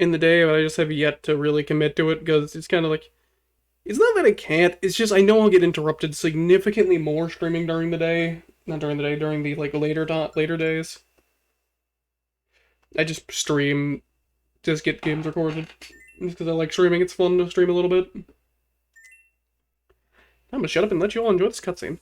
in the day, but I just have yet to really commit to it because it's kind of like, it's not that I can't, it's just I know I'll get interrupted significantly more streaming during the day. Not during the day, during the like later days. I just stream, just get games recorded. Just because I like streaming, it's fun to stream a little bit. I'm gonna shut up and let you all enjoy this cutscene.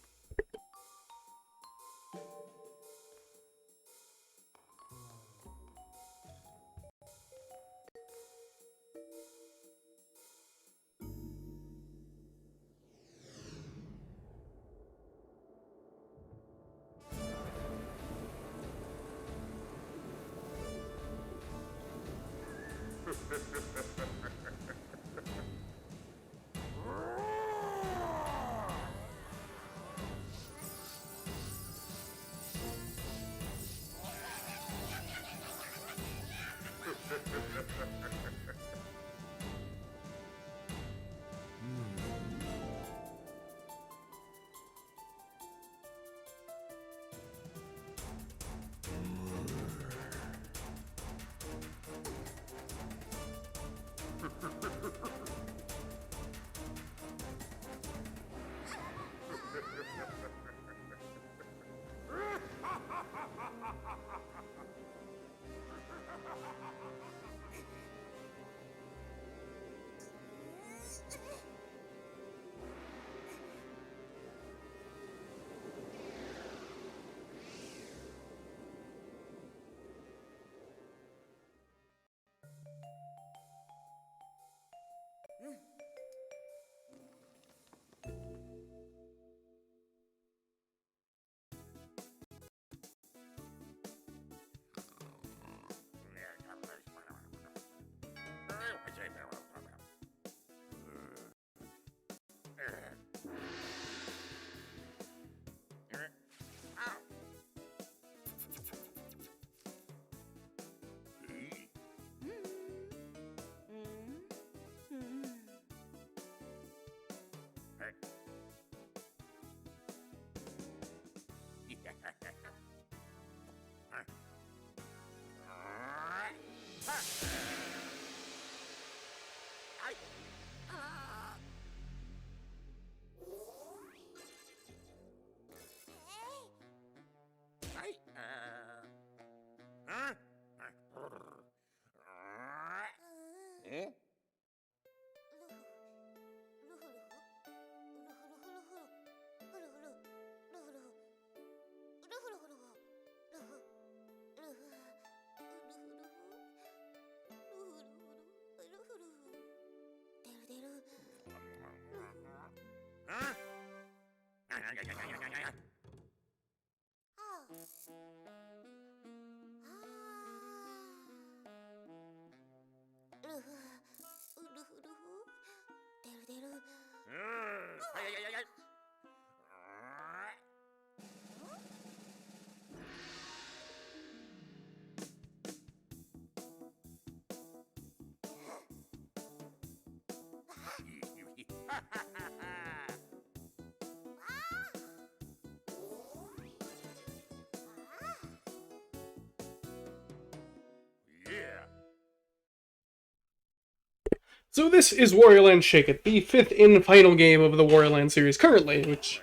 So this is Wario Land Shake It, the fifth and final game of the Wario Land series currently, which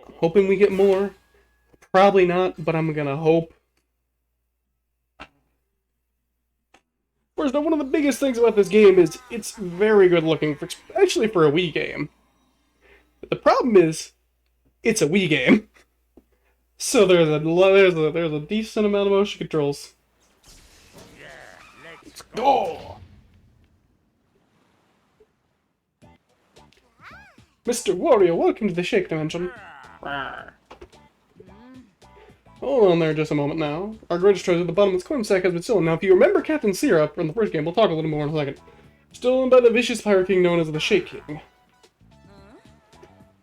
I'm hoping we get more. Probably not, but I'm gonna hope. First, one of the biggest things about this game is it's very good looking, especially for a Wii game. But the problem is, it's a Wii game. So there's a decent amount of motion controls. Let's go! Mr. Wario, welcome to the Shake Dimension. Hold on there just a moment now. Our greatest treasure at the bottom of this coin sack has been stolen. Now, if you remember Captain Syrup from the first game, we'll talk a little more in a second. Stolen by the vicious pirate king known as the Shake King.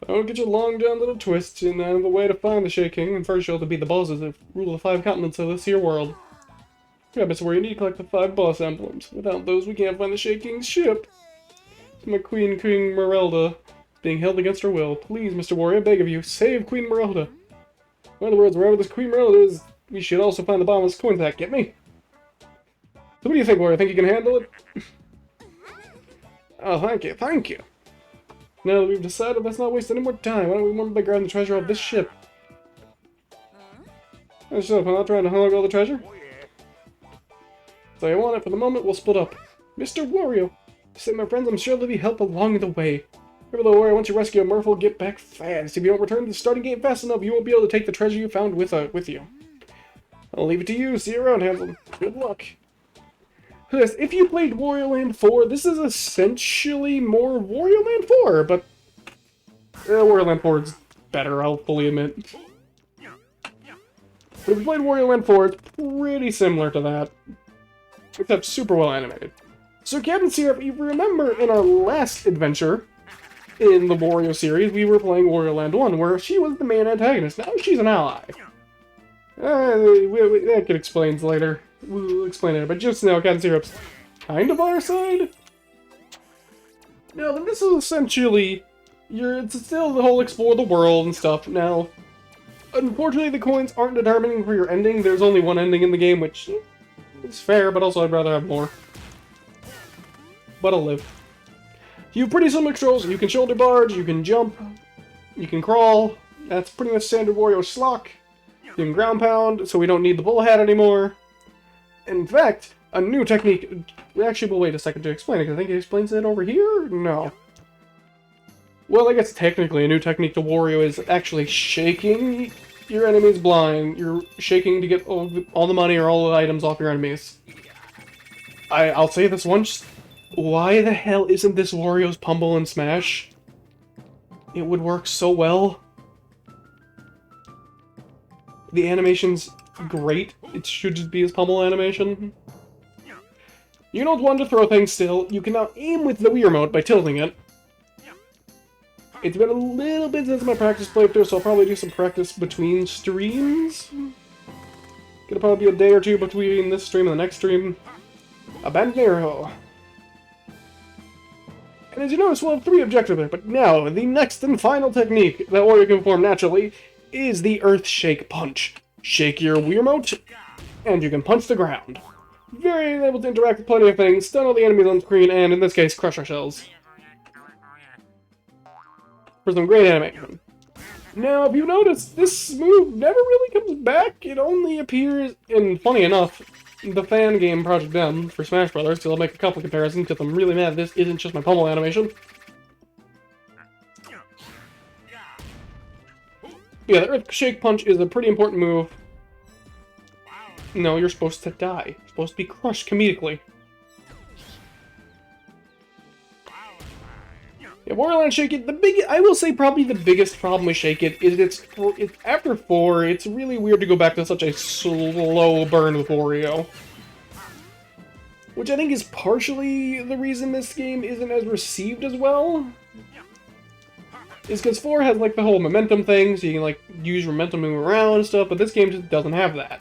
I'll get you a long down little twist, and I have a way to find the Shake King, and first you'll have to beat the bosses that rule the 5 continents of this here world. Yeah, Mr. Wario, you need to collect the 5 boss emblems. Without those, we can't find the Shake King's ship. My Queen Merelda being held against her will. Please, Mr. Wario, I beg of you, save Queen Merelda. In other words, wherever this Queen Merelda is, we should also find the bottomless coin sack. Get me? So what do you think, Wario? Think you can handle it? Oh, thank you, thank you. Now that we've decided, let's not waste any more time. Why don't we run by grabbing the treasure off this ship? Oh, shut up, I'm not trying to hog all the treasure. So I want it for the moment, we'll split up. Mr. Wario! Say, my friends, I'm sure there'll be help along the way. Remember though, Wario, once you rescue a Murphle, get back fast. If you don't return to the starting gate fast enough, you won't be able to take the treasure you found with you. I'll leave it to you. See you around, Hansel. Good luck. Yes, if you played Wario Land 4, this is essentially more Wario Land 4, but Wario Land 4 is better, I'll fully admit. But if you played Wario Land 4, it's pretty similar to that, except super well animated. So Captain Syrup, you remember in our last adventure in the Wario series, we were playing Wario Land 1, where she was the main antagonist. Now she's an ally. That could explain later. We'll explain it, but just now, Captain Syrup's kind of on our side. Now, this is essentially it's still the whole explore the world and stuff. Now, unfortunately, the coins aren't determining for your ending. There's only one ending in the game, which is fair, but also I'd rather have more. But I'll live. You have pretty similar controls. You can shoulder barge, you can jump, you can crawl. That's pretty much standard Wario schlock. You can ground pound, so we don't need the bull hat anymore. In fact, a new technique... Actually, we'll wait a second to explain it, because I think it explains it over here? No. Well, I guess technically a new technique to Wario is actually shaking your enemies blind. You're shaking to get all the money or all the items off your enemies. I'll say this once. Why the hell isn't this Wario's Pummel and Smash? It would work so well. The animation's great. It should just be his Pummel animation. You don't want to throw things still. You can now aim with the Wii Remote by tilting it. It's been a little bit since my practice playthrough, so I'll probably do some practice between streams. It'll probably be a day or two between this stream and the next stream. Abandon arrow. And as you notice, we'll have 3 objectives there, but now, the next and final technique that Wario can perform naturally is the Earth Shake Punch. Shake your Wii Remote, and you can punch the ground. Very able to interact with plenty of things, stun all the enemies on screen, and in this case, crush our shells. For some great animation. Now, if you notice, this move never really comes back. It only appears, and funny enough, the fan game Project M for Smash Brothers, so I'll make a couple comparisons, because I'm really mad this isn't just my Pummel animation. Yeah, the Earth Shake Punch is a pretty important move. No, you're supposed to die. You're supposed to be crushed comedically. Yeah, Wario Land Shake It, I will say probably the biggest problem with Shake It is it's after 4, it's really weird to go back to such a slow burn with Wario. Which I think is partially the reason this game isn't as received as well. Is because 4 has like the whole momentum thing, so you can like use momentum to move around and stuff, but this game just doesn't have that.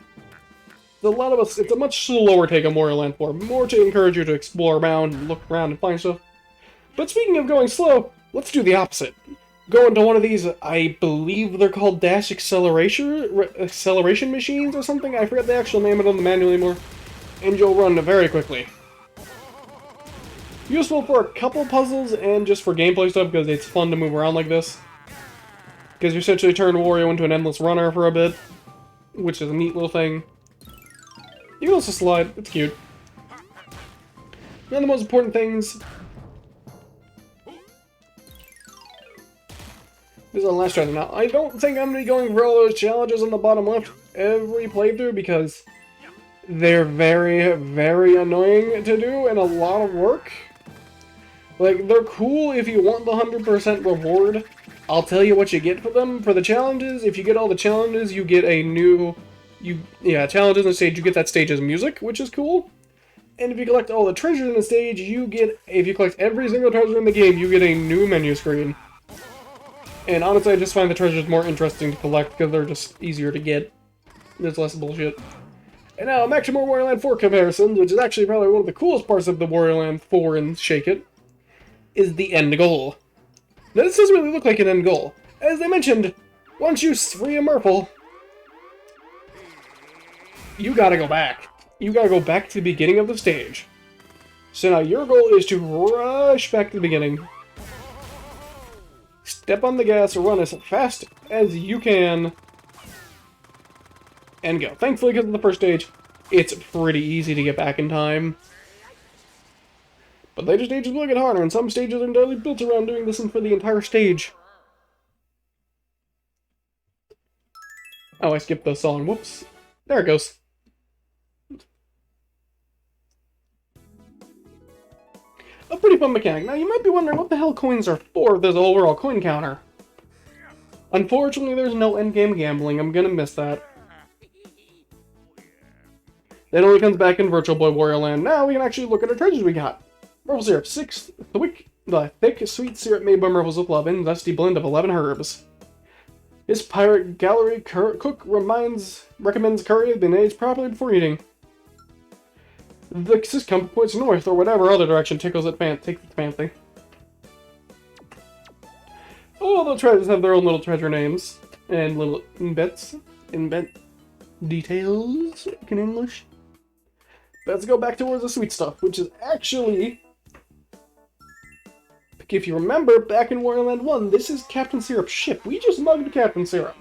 It's a much slower take on Wario Land 4, more to encourage you to explore around and look around and find stuff. But speaking of going slow, let's do the opposite. Go into one of these, I believe they're called dash acceleration machines or something, I forget the actual name of them on the manual anymore, and you'll run very quickly. Useful for a couple puzzles and just for gameplay stuff because it's fun to move around like this. Because you essentially turn Wario into an endless runner for a bit, which is a neat little thing. You can also slide, it's cute. One of the most important things is on the last chapter. Now, I don't think I'm going to be going for all those challenges on the bottom left every playthrough because they're very, very annoying to do and a lot of work. Like, they're cool if you want the 100% reward. I'll tell you what you get for them. For the challenges, if you get all the challenges, you get a new... challenges in the stage, you get that stage's music, which is cool. And if you collect all the treasures in the stage, if you collect every single treasure in the game, you get a new menu screen. And honestly, I just find the treasures more interesting to collect because they're just easier to get. There's less bullshit. And now, back to more Wario Land 4 comparisons, which is actually probably one of the coolest parts of the Wario Land 4 and Shake It, is the end goal. Now, this doesn't really look like an end goal. As I mentioned, once you free a Murphle, you gotta go back. you gotta go back to the beginning of the stage. So now your goal is to rush back to the beginning. Step on the gas, run as fast as you can, and go. Thankfully, because of the first stage, it's pretty easy to get back in time. But later stages will get harder, and some stages are entirely built around doing this for the entire stage. Oh, I skipped the song. Whoops. There it goes. A pretty fun mechanic. Now, you might be wondering what the hell coins are for if there's an overall coin counter. Unfortunately, there's no endgame gambling. I'm gonna miss that. That only comes back in Virtual Boy Wario Land. Now we can actually look at our treasures we got. Maple syrup, 6. The thick, sweet syrup made by Marbles with Love, and zesty blend of 11 herbs. His pirate gallery cook recommends curry been aged properly before eating. The compass points north, or whatever other direction takes its fancy. All the treasures have their own little treasure names, and little invent details in English. Let's go back towards the sweet stuff, which is actually, if you remember, back in Wario Land 1, this is Captain Syrup's ship. We just mugged Captain Syrup.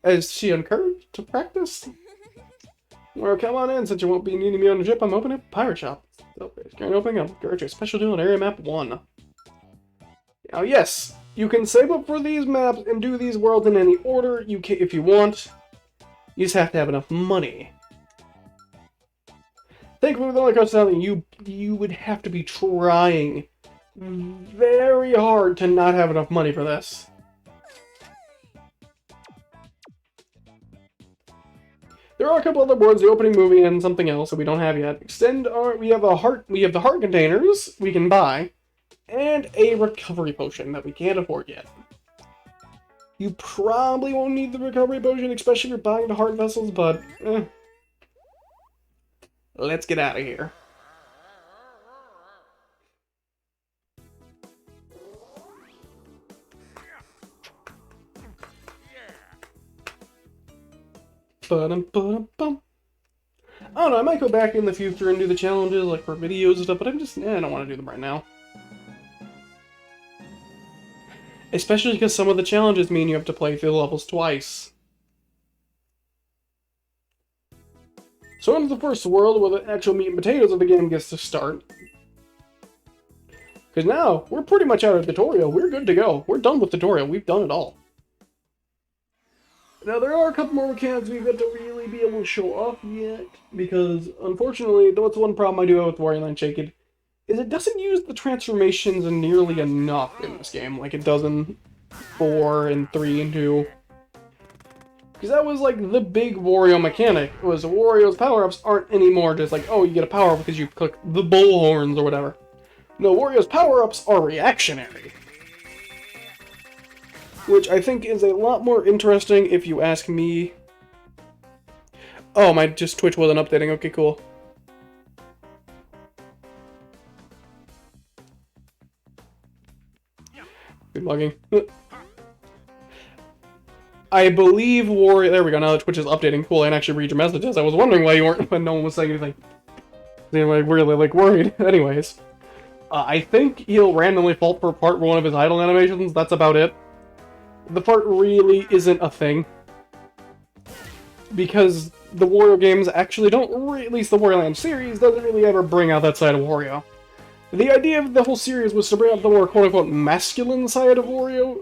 Is she encouraged to practice? Well, come on in, since you won't be needing me on the ship. I'm opening a pirate shop. So, it's going to open up. Go to a special deal on Area Map 1. Now, yes, you can save up for these maps and do these worlds in any order you can, if you want. You just have to have enough money. Thankfully, with the only cost something you would have to be trying very hard to not have enough money for this. There are a couple other boards, the opening movie and something else that we don't have yet. We have the heart containers we can buy, and a recovery potion that we can't afford yet. You probably won't need the recovery potion, especially if you're buying the heart vessels, but let's get out of here. Ba-dum-ba-dum-bum. I don't know, I might go back in the future and do the challenges, like for videos and stuff, but I don't want to do them right now. Especially because some of the challenges mean you have to play through the levels twice. So into the first world where the actual meat and potatoes of the game gets to start. Because now, we're pretty much out of tutorial. We're good to go. We're done with tutorial. We've done it all. Now, there are a couple more mechanics we've got to really be able to show off yet, because, unfortunately, that's one problem I do have with Wario Land Shaken, is it doesn't use the transformations nearly enough in this game, like it does in 4 and 3 and 2. Because that was, like, the big Wario mechanic, was Wario's power-ups aren't anymore just like, oh, you get a power-up because you click the bull horns or whatever. No, Wario's power-ups are reactionary. Which I think is a lot more interesting if you ask me. Oh, my Twitch wasn't updating. Okay, cool. Good logging. I believe Wario. There we go. Now the Twitch is updating. Cool. I can actually read your messages. I was wondering why you weren't, when no one was saying anything. They're like really worried. Anyways, I think he'll randomly fault for part 1 of his idle animations. That's about it. The part really isn't a thing. Because the Wario games actually don't, at least the Wario Land series, doesn't really ever bring out that side of Wario. The idea of the whole series was to bring out the more quote-unquote masculine side of Wario.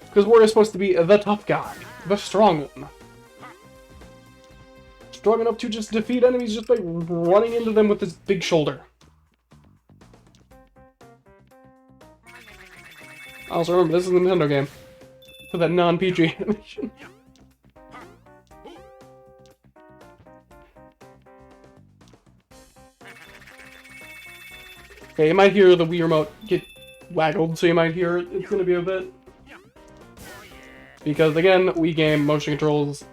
Because Wario's supposed to be the tough guy, the strong one. Strong enough to just defeat enemies just by running into them with his big shoulder. Also remember, this is a Nintendo game. For that non-PG animation. Okay, you might hear the Wii remote get waggled, so you might hear it's gonna be a bit. Because again, Wii game motion controls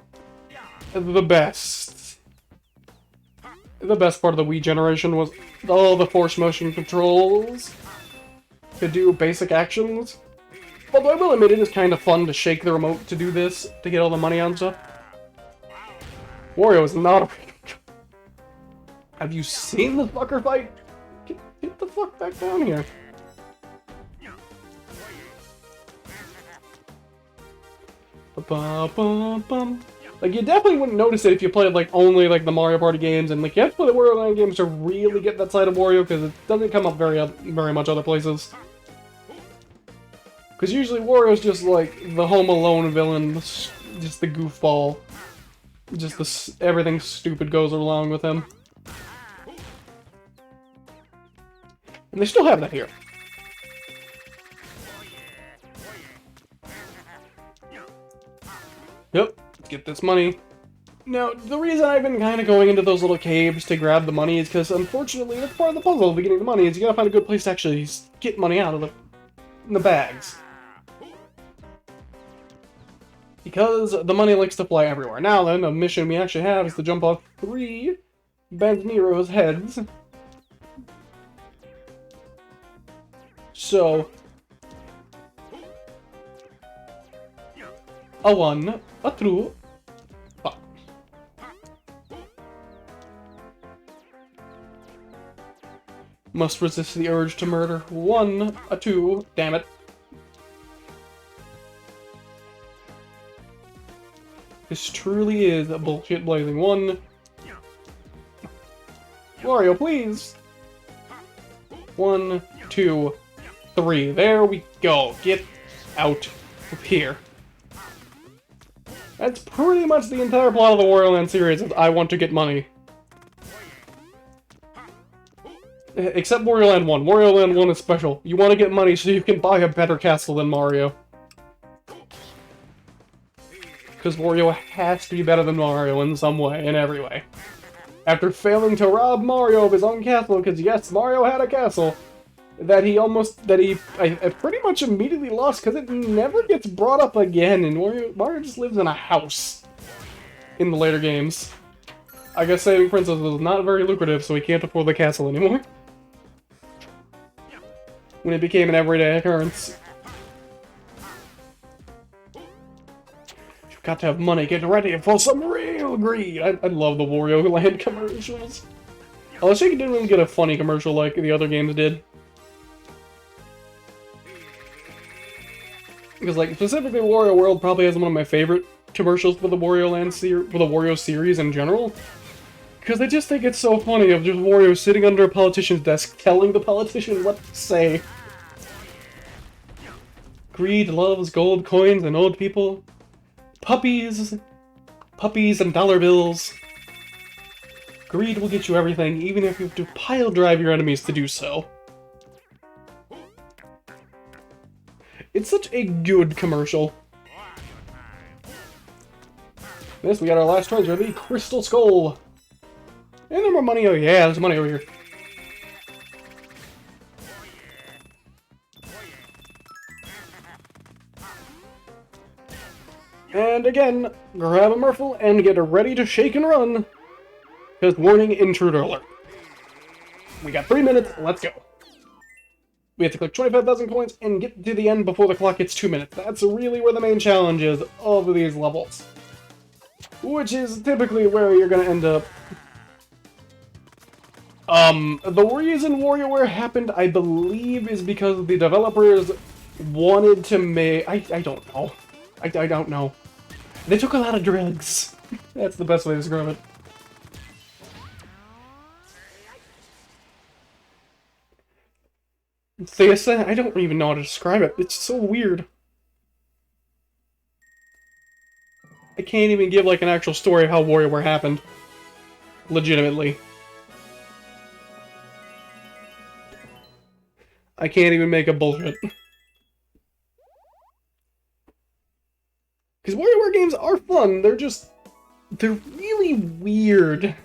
the best. The best part of the Wii generation was all the force motion controls. Could do basic actions. Although I will admit it is kind of fun to shake the remote to do this, to get all the money on stuff. Wario is not a... Have you seen the fucker fight? Get the fuck back down here. Ba-ba-bum. Like, you definitely wouldn't notice it if you played, like, only, like, the Mario Party games, and, like, you have to play the Wario Land games to really get that side of Wario, because it doesn't come up very much other places. Because usually Wario's just, like, the Home Alone villain, just the goofball. Just everything stupid goes along with him. And they still have that here. Yep, let's get this money. Now, the reason I've been kind of going into those little caves to grab the money is because, unfortunately, that's part of the puzzle of getting the money, is you gotta find a good place to actually get money out of the bags. Because the money likes to fly everywhere. Now then, a mission we actually have is to jump off 3 Bannero's heads. So... a 1, a 2, 5. Must resist the urge to murder. 1, a 2, damn it. This truly is a bullshit blazing. 1. Wario, please! 1, 2, 3. There we go. Get out of here. That's pretty much the entire plot of the Wario Land series, is I want to get money. Except Wario Land 1. Wario Land 1 is special. You want to get money so you can buy a better castle than Mario. Because Wario has to be better than Mario in some way, in every way. After failing to rob Mario of his own castle, because yes, Mario had a castle, that he pretty much immediately lost, because it never gets brought up again, and Mario just lives in a house in the later games. I guess saving Princess was not very lucrative, so he can't afford the castle anymore. When it became an everyday occurrence. You've got to have money, get ready for some real greed! I love the Wario Land commercials. Although Shaky didn't really get a funny commercial like the other games did. Because, like, specifically Wario World probably has one of my favorite commercials for the Wario Land for the Wario series in general. Because I just think it's so funny of just Wario sitting under a politician's desk telling the politician what to say. Greed loves gold coins and old people. Puppies and dollar bills. Greed will get you everything, even if you have to pile drive your enemies to do so. It's such a good commercial. This, we got our last treasure, the Crystal Skull. And there more money. Oh yeah, there's money over here. And again, grab a Murphle and get ready to shake and run. Because warning, intruder alert. We got 3 minutes, let's go. We have to collect 25,000 coins and get to the end before the clock hits 2 minutes. That's really where the main challenge is of these levels. Which is typically where you're gonna end up. The reason WarioWare happened, I believe, is because the developers wanted to make... I don't know. I don't know. They took a lot of drugs. That's the best way to describe it. I don't even know how to describe it. It's so weird. I can't even give, like, an actual story of how WarioWare happened. Legitimately. I can't even make a bullshit. Because WarioWare games are fun, they're really weird.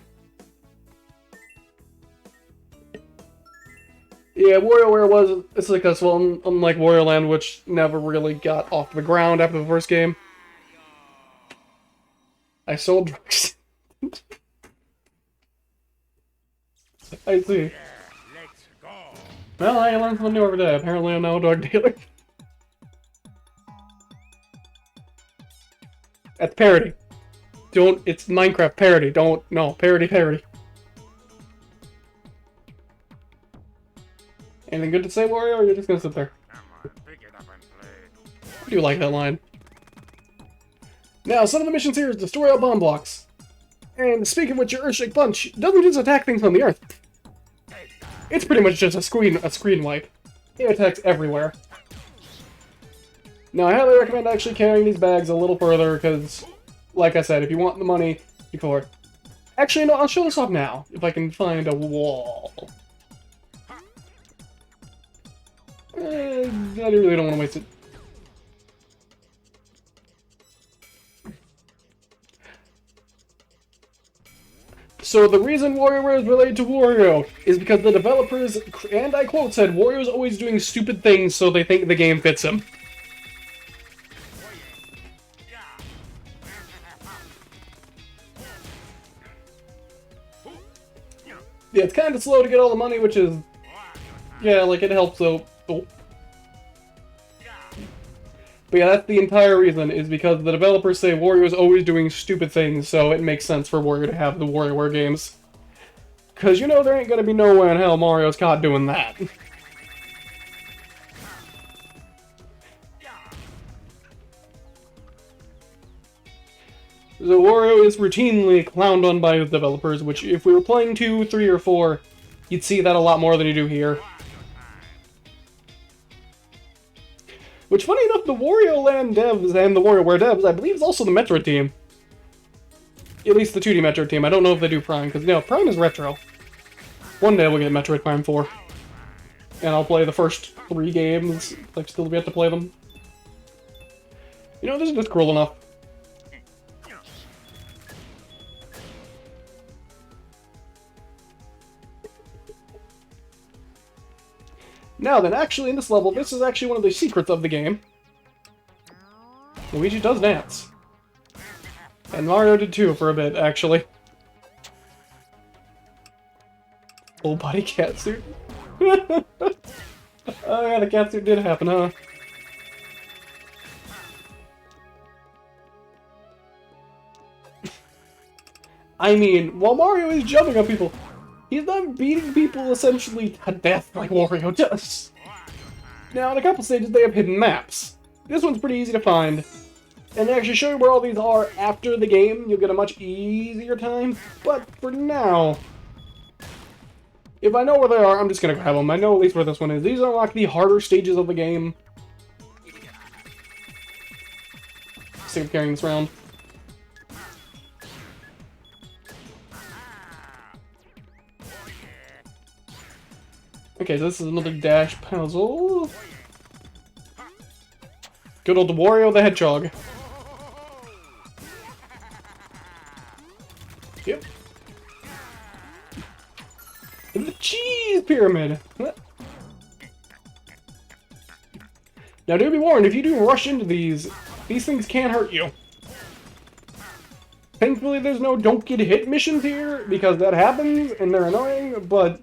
Yeah, WarioWare was successful, unlike Wario Land, which never really got off the ground after the first game. I sold drugs. I see. Well, I learn something new every day. Apparently I'm now a drug dealer. That's parody. Don't, it's Minecraft parody. Don't, no, parody. Anything good to say, Wario, or you're just gonna sit there? I do like that line. Now, some of the missions here is destroy all bomb blocks. And speaking of which, your Earthshake Punch doesn't just attack things on the Earth. It's pretty much just a screen wipe. It attacks everywhere. Now, I highly recommend actually carrying these bags a little further, because, like I said, if you want the money, you can afford. Actually, no, I'll show this off now, if I can find a wall. I really don't want to waste it. So the reason WarioWare is related to Wario is because the developers, and I quote, said Wario's always doing stupid things, so they think the game fits him. Yeah, it's kind of slow to get all the money, which is... yeah, like, it helps, though. Oh. But yeah, that's the entire reason, is because the developers say Wario's always doing stupid things, so it makes sense for Wario to have the WarioWare games. Because, you know, there ain't gonna be no way in hell Mario's caught doing that. So Wario is routinely clowned on by the developers, which if we were playing 2, 3, or 4, you'd see that a lot more than you do here. Which, funny enough, the Wario Land devs and the WarioWare devs, I believe, is also the Metroid team. At least the 2D Metroid team. I don't know if they do Prime, because, you know, Prime is retro. One day we'll get Metroid Prime 4. And I'll play the first 3 games, like, still be able to play them. You know, this is just cruel enough. Now then, actually in this level, this is actually one of the secrets of the game. Luigi does dance. And Mario did too for a bit, actually. Full body cat suit. Oh yeah, the cat suit did happen, huh? I mean, while Mario is jumping on people, he's not beating people essentially to death like Wario does. Now, in a couple stages, they have hidden maps. This one's pretty easy to find. And they actually show you where all these are after the game. You'll get a much easier time. But for now, if I know where they are, I'm just going to grab them. I know at least where this one is. These unlock the harder stages of the game. Sick of carrying this around. Okay, so this is another dash puzzle. Good old Wario the Hedgehog. Yep. The cheese pyramid! Now do be warned, if you do rush into these things can hurt you. Thankfully there's no don't get hit missions here, because that happens and they're annoying, but...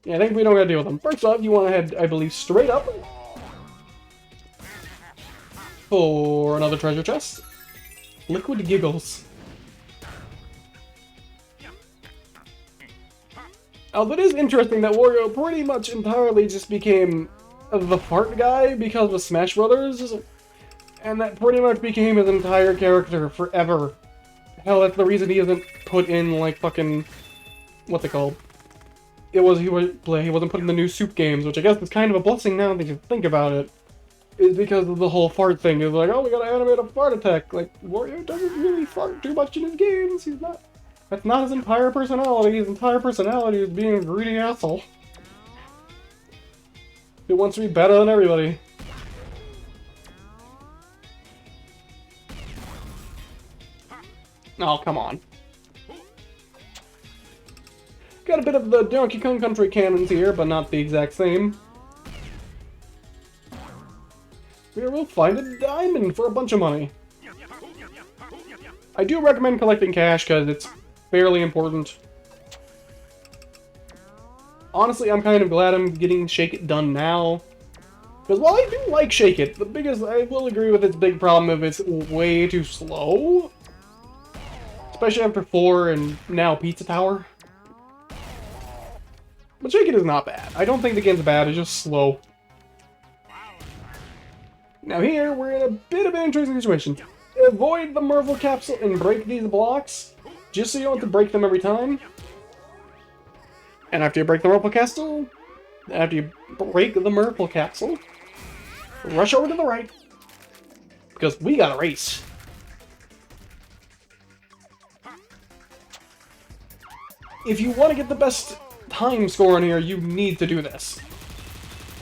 yeah, I think we don't gotta deal with them. First off, you want to head, I believe, straight up for another treasure chest. Liquid Giggles. Now, it is interesting that Wario pretty much entirely just became the fart guy because of Smash Brothers, and that pretty much became his entire character forever. Hell, that's the reason he isn't put in, like, fucking... what's it called? He wasn't put in the new Soup games, which I guess is kind of a blessing now that you think about it. Is because of the whole fart thing. It's like, oh, we gotta animate a fart attack. Like, Wario doesn't really fart too much in his games. He's not... that's not his entire personality. His entire personality is being a greedy asshole. He wants to be better than everybody. Oh, come on. Got a bit of the Donkey Kong Country cannons here, but not the exact same. Here we'll find a diamond for a bunch of money. I do recommend collecting cash because it's fairly important. Honestly, I'm kind of glad I'm getting Shake It done now. Because while I do like Shake It, I will agree with its big problem of it's way too slow. Especially after 4 and now Pizza Tower. But Shake It is not bad. I don't think the game's bad, it's just slow. Now here, we're in a bit of an interesting situation. Avoid the Marvel Capsule and break these blocks, just so you don't have to break them every time. And after you break the Marvel Capsule, rush over to the right, because we got a race. If you want to get the best time score in here, you need to do this.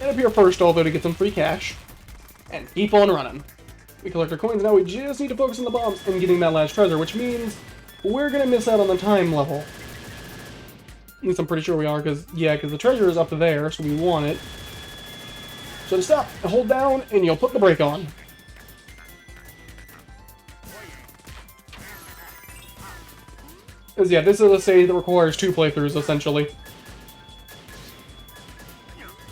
End up here first, although, to get some free cash. And keep on running. We collect our coins, now we just need to focus on the bombs and getting that last treasure, which means we're gonna miss out on the time level. At least I'm pretty sure we are, because the treasure is up there, so we want it. So to stop, hold down, and you'll put the brake on. Because this is a stage that requires 2 playthroughs, essentially.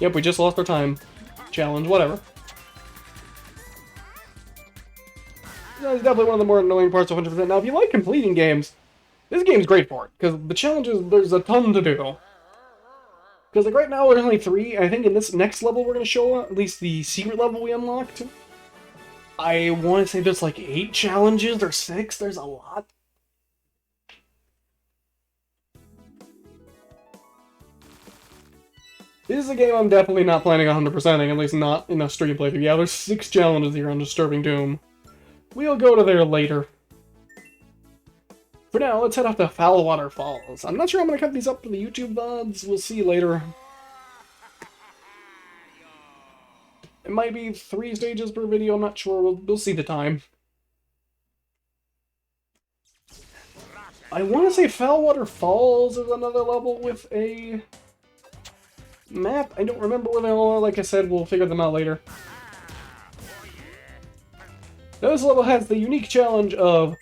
Yep, we just lost our time. Challenge, whatever. That's definitely one of the more annoying parts of 100%. Now, if you like completing games, this game's great for it, because the challenges, there's a ton to do. Because, like, right now, there's only 3. I think in this next level we're going to show, at least the secret level we unlocked. I want to say there's, like, 8 challenges, or 6. There's a lot. This is a game I'm definitely not planning on 100%ing, at least not in a stream playthrough. Yeah, there's 6 challenges here on Disturbing Doom. We'll go to there later. For now, let's head off to Foulwater Falls. I'm not sure I'm going to cut these up for the YouTube VODs. We'll see later. It might be 3 stages per video, I'm not sure. We'll see the time. I want to say Foulwater Falls is another level with a map. I don't remember where they all are. Like I said, we'll figure them out later. This level has the unique challenge of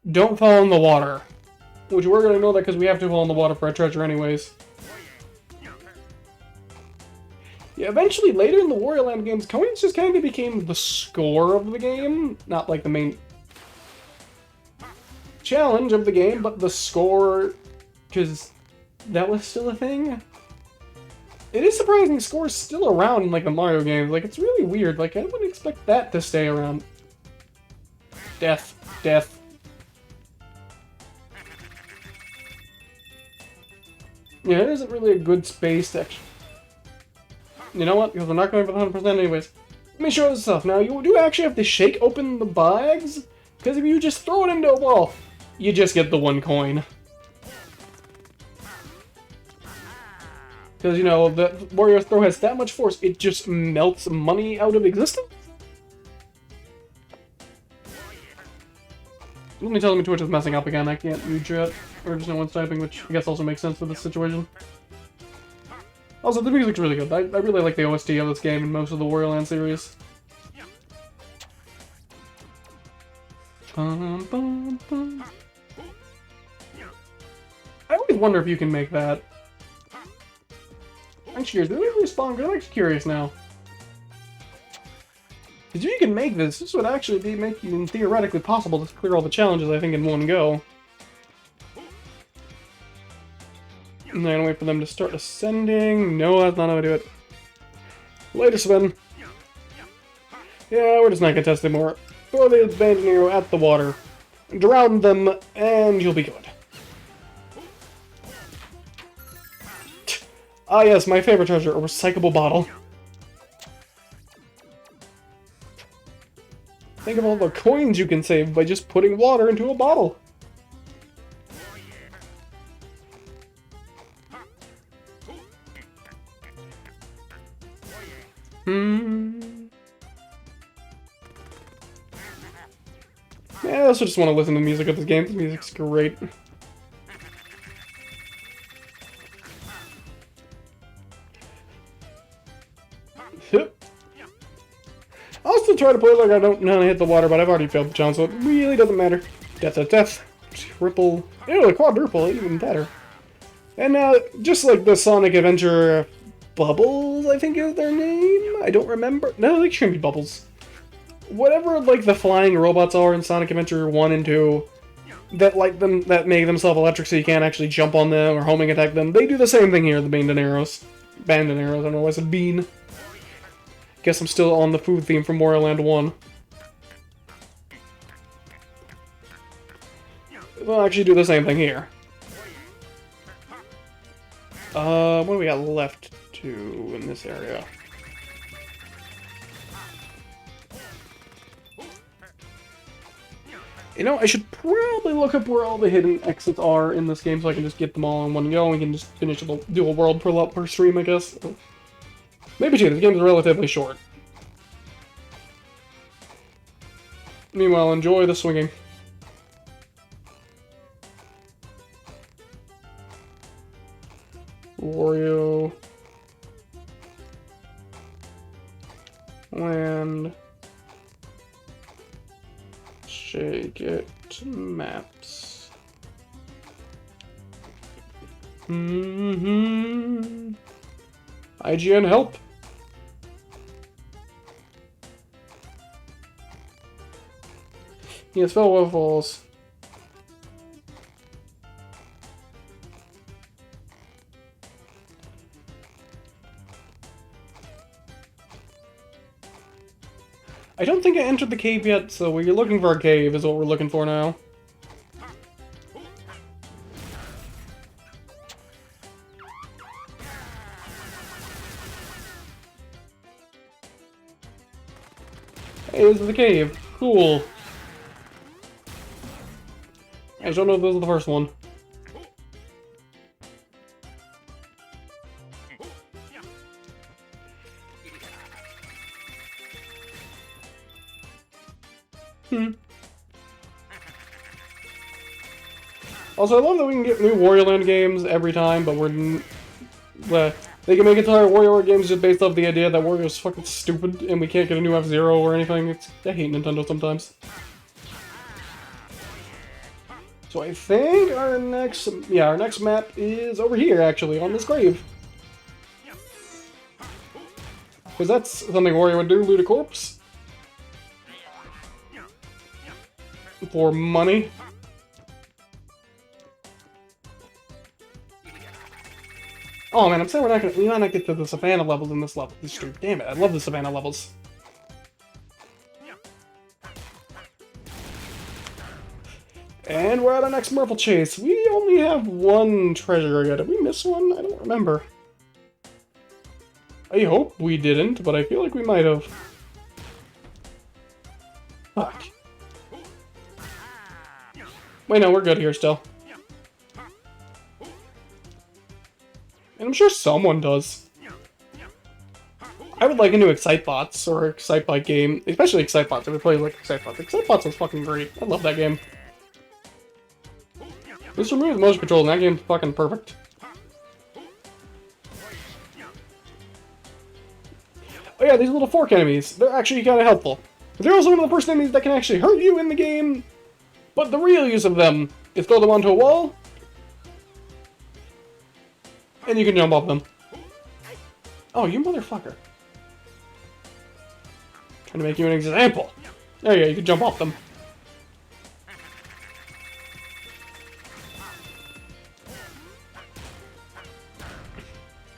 don't fall in the water. Which we're going to know that because we have to fall in the water for our treasure anyways. Yeah, eventually, later in the Wario Land games, coins just kind of became the score of the game. Not like the main challenge of the game, but the score, because that was still a thing. It is surprising score's still around in like the Mario games. Like, it's really weird. Like, I wouldn't expect that to stay around. Death. Death. Yeah, it isn't really a good space section. You know what? Because we're not going for the 100% anyways. Let me show this stuff. Now, you do actually have to shake open the bags, because if you just throw it into a wall, you just get the 1 coin. Because, you know, the Wario throw has that much force, it just melts money out of existence. Something tells me Twitch is messing up again. I can't read chat, or just no one's typing, which I guess also makes sense for this situation. Also, the music's really good. I really like the OST of this game and most of the Wario Land series. Bum, bum, bum. I always wonder if you can make that. I'm curious. Do they respawn? I'm actually curious now. Because if you can make this, this would actually be making theoretically possible to clear all the challenges, I think, in one go. And then wait for them to start ascending. No, that's not how I do it. Later, Sven. Yeah, we're just not gonna test anymore. Throw the abandoned arrow at the water. Drown them, and you'll be good. Ah yes, my favorite treasure, a recyclable bottle. Think of all the coins you can save by just putting water into a bottle. Yeah, I also just want to listen to music of this game. The music's great. I'll still try to play like I don't know how to hit the water, but I've already failed the challenge, so it really doesn't matter. Death, death, death. Triple. Ew, a quadruple, even better. And just like the Sonic Adventure Bubbles, I think is their name? I don't remember. No, they shouldn't be Bubbles. Whatever, like, the flying robots are in Sonic Adventure 1 and 2, that that make themselves electric so you can't actually jump on them or homing attack them, they do the same thing here, the Bandoneros. Bandoneros, I don't know why I said bean. Guess I'm still on the food theme from Wario Land 1. They'll actually do the same thing here. What do we got left to in this area? You know, I should probably look up where all the hidden exits are in this game so I can just get them all in one go and we can just finish do a world per stream, I guess. Maybe two, this game is relatively short. Meanwhile, enjoy the swinging. Wario. Land. Shake it. Maps. IGN help. Yes, Fellow Falls. I don't think I entered the cave yet, so what you're looking for a cave is what we're looking for now. Hey, this is the cave. Cool. I just don't know if this is the first one. Also, I love that we can get new Wario Land games every time, but they can make entire Wario Land games just based off the idea that Wario's fucking stupid and we can't get a new F-Zero or anything. I hate Nintendo sometimes. So I think our next map is over here, actually, on this grave. Because that's something Wario would do, loot a corpse. For money. Oh man, I'm saying we might not get to the Savannah levels in this level. This stream. Damn it, I love the Savannah levels. And we're at our next Merple Chase. We only have one treasure yet. Did we miss one? I don't remember. I hope we didn't, but I feel like we might have. Fuck. Wait, no, we're good here still. And I'm sure someone does. I would like a new Excitebots or Excitebot game, especially Excitebots. I would play like Excitebots. Excitebots was fucking great. I love that game. This removes motion control, and that game's fucking perfect. Oh yeah, these little fork enemies, they're actually kind of helpful. But they're also one of the first enemies that can actually hurt you in the game. But the real use of them is throw them onto a wall, and you can jump off them. Oh, you motherfucker. Trying to make you an example. There you go, you can jump off them.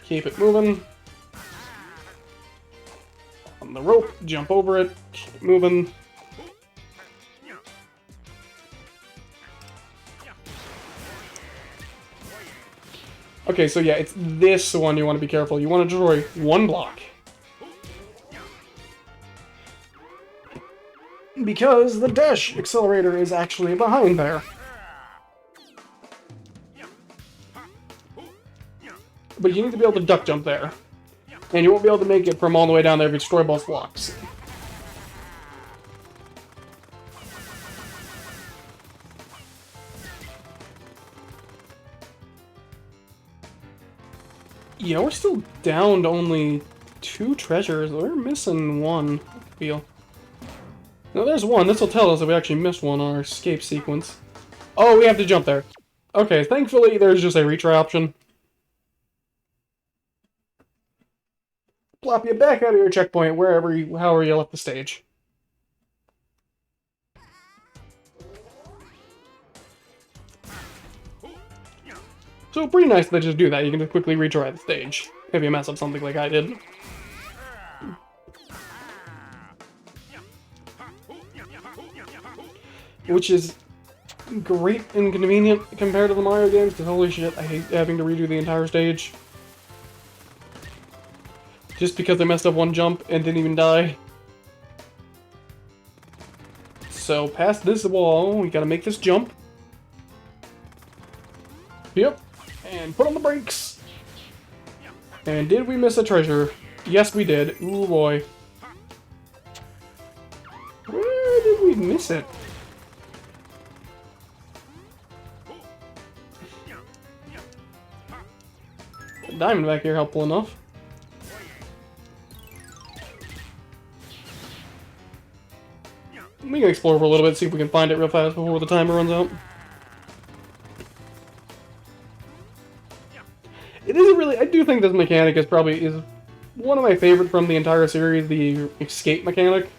Keep it moving. On the rope, jump over it, keep it moving. Okay, so yeah, it's this one you want to be careful. You want to destroy one block. Because the dash accelerator is actually behind there. But you need to be able to duck jump there. And you won't be able to make it from all the way down there if you destroy both blocks. Yeah, we're still down to only 2 treasures. We're missing one, I feel. No, there's one. This will tell us if we actually missed one on our escape sequence. Oh, we have to jump there. Okay, thankfully there's just a retry option. plop you back out of your checkpoint however you left the stage. So pretty nice they just do that. You can just quickly retry the stage if you mess up something like I did. Which is great and convenient compared to the Mario games, because holy shit, I hate having to redo the entire stage. Just because I messed up one jump and didn't even die. So past this wall, we gotta make this jump. Yep. And put on the brakes. And did we miss a treasure? Yes, we did. Ooh, boy. Where did we miss it? The diamond back here helpful enough. We can explore for a little bit, see if we can find it real fast before the timer runs out. It isn't really... I do think this mechanic is one of my favorite from the entire series, the escape mechanic.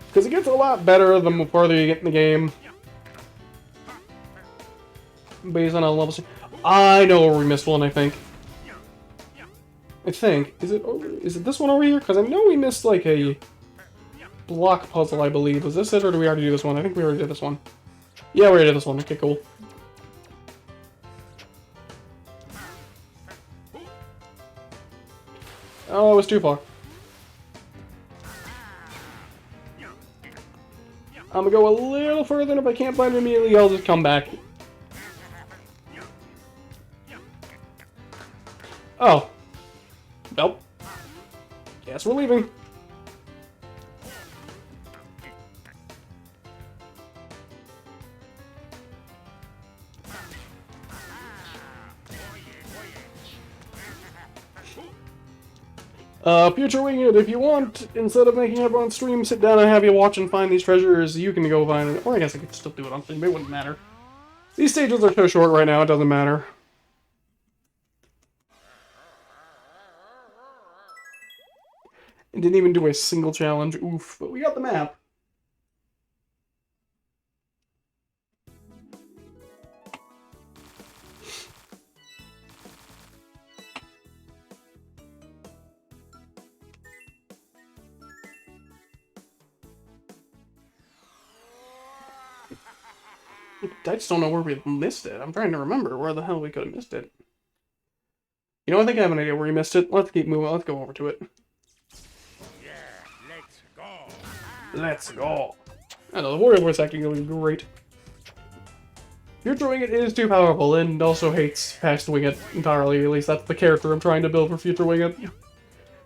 Because it gets a lot better the farther you get in the game. Based on how levels... I know where we missed one, I think. Is it this one over here? Because I know we missed, like, a block puzzle, I believe. Was this it, or did we already do this one? I think we already did this one. Yeah, we already did this one. Okay, cool. Oh, it was too far. I'm gonna go a little further, and if I can't find it immediately, I'll just come back. Oh. Nope. Guess we're leaving. Future Wingit, if you want, instead of making everyone stream, sit down and have you watch and find these treasures, you can go find it. Or I guess I could still do it on stream, but it wouldn't matter. These stages are so short right now, it doesn't matter. It didn't even do a single challenge, oof, but we got the map. I just don't know where we missed it. I'm trying to remember where the hell we could have missed it. You know, I think I have an idea where we missed it. Let's keep moving. Let's go over to it. Yeah, let's go. Let's go. I know, the Wario voice acting is great. Future Wingit is too powerful and also hates past Wingit entirely. At least that's the character I'm trying to build for Future Wingit.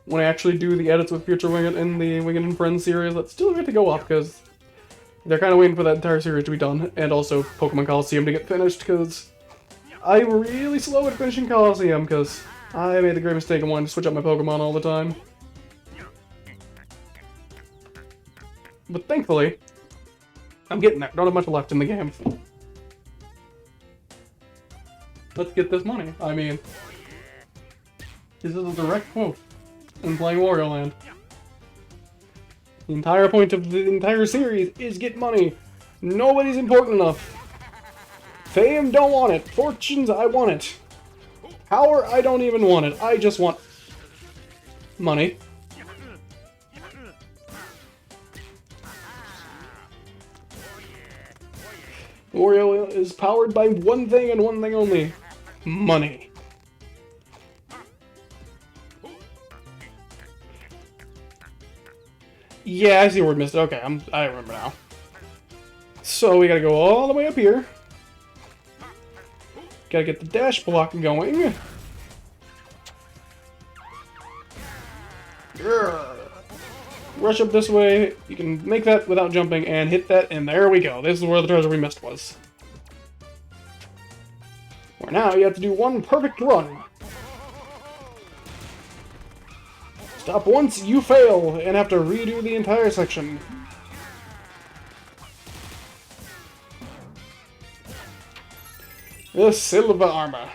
When I actually do the edits with Future Wingit in the Wingit and Friends series, that's still going to go up because they're kind of waiting for that entire series to be done, and also Pokemon Coliseum to get finished, because I'm really slow at finishing Coliseum, because I made the great mistake of wanting to switch up my Pokemon all the time. But thankfully, I'm getting there. Don't have much left in the game. Let's get this money. I mean, this is a direct quote in playing Wario Land. The entire point of the entire series is get money. Nobody's important enough. Fame, don't want it. Fortunes, I want it. Power, I don't even want it. I just want money. Wario is powered by one thing and one thing only. Money. Yeah, I see where we missed it. Okay, I remember now. So we gotta go all the way up here. Gotta get the dash block going. Rush up this way. You can make that without jumping and hit that, and there we go. This is where the treasure we missed was. Where now you have to do one perfect run. Stop once, you fail, and have to redo the entire section. The silver armor.